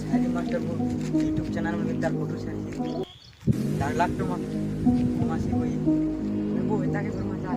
शायरी master को YouTube channel में तार फोटो छाड़ी 4 लाख टका मासी कोई वो होता के फिर मजा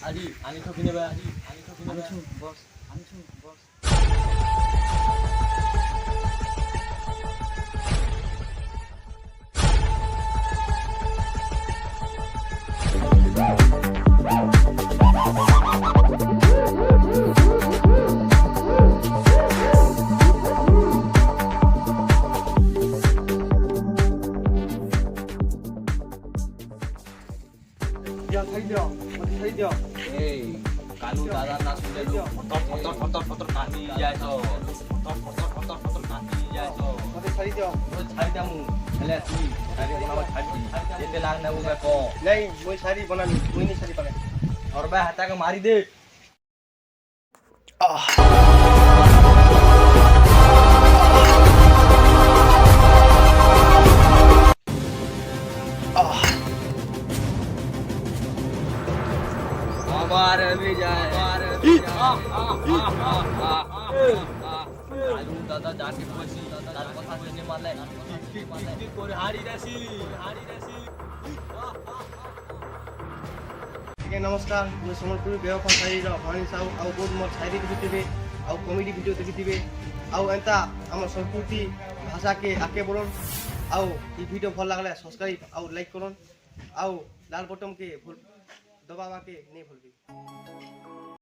Adi, ani thokine ba, ani thokine ba. Boss आंसू boss 야, 살려. 어디 살려. Hey, kalau dalam nasi itu kotor kaki ya so, kotor kaki ya so. 어디 살려. Terus cari kamu, lihat sini, cari nama cari, dia bilang nama beko. नहीं, मुझे साड़ी बनानी, मुझे नहीं साड़ी बनानी. और मैं हटा के मारी दे. Abar भी जाए आलू दादा जाके बसी दादा কথা শুনে মারলে কি করে হাড়ি রাশি ठीक है, नमस्कार. मुझे समलपुर बेवफा साड़ी रो भाणी साहब ଆଉ ବହୁତ ମୋର ସାଇରୀ ଦେଖିଥିବେ ଆଉ କମେଡି ଭିଡ଼ିଓ ଦେଖିଥିବେ ଆଉ ଏନ୍ତା ଆମ ସଂସ୍କୃତି ଭାଷାକେ ଆକେ ବଢ଼ନ୍ ଆଉ ಈ ଭିଡ଼ିଓ ଭଲ ଲାଗଲେ ସବସ୍କ୍ରାଇବ୍ ଆଉ ଲାଇକ୍ କରନ୍ ଆଉ ଲାଲ ବଟନ୍ के दबावा के नहीं भूलबी.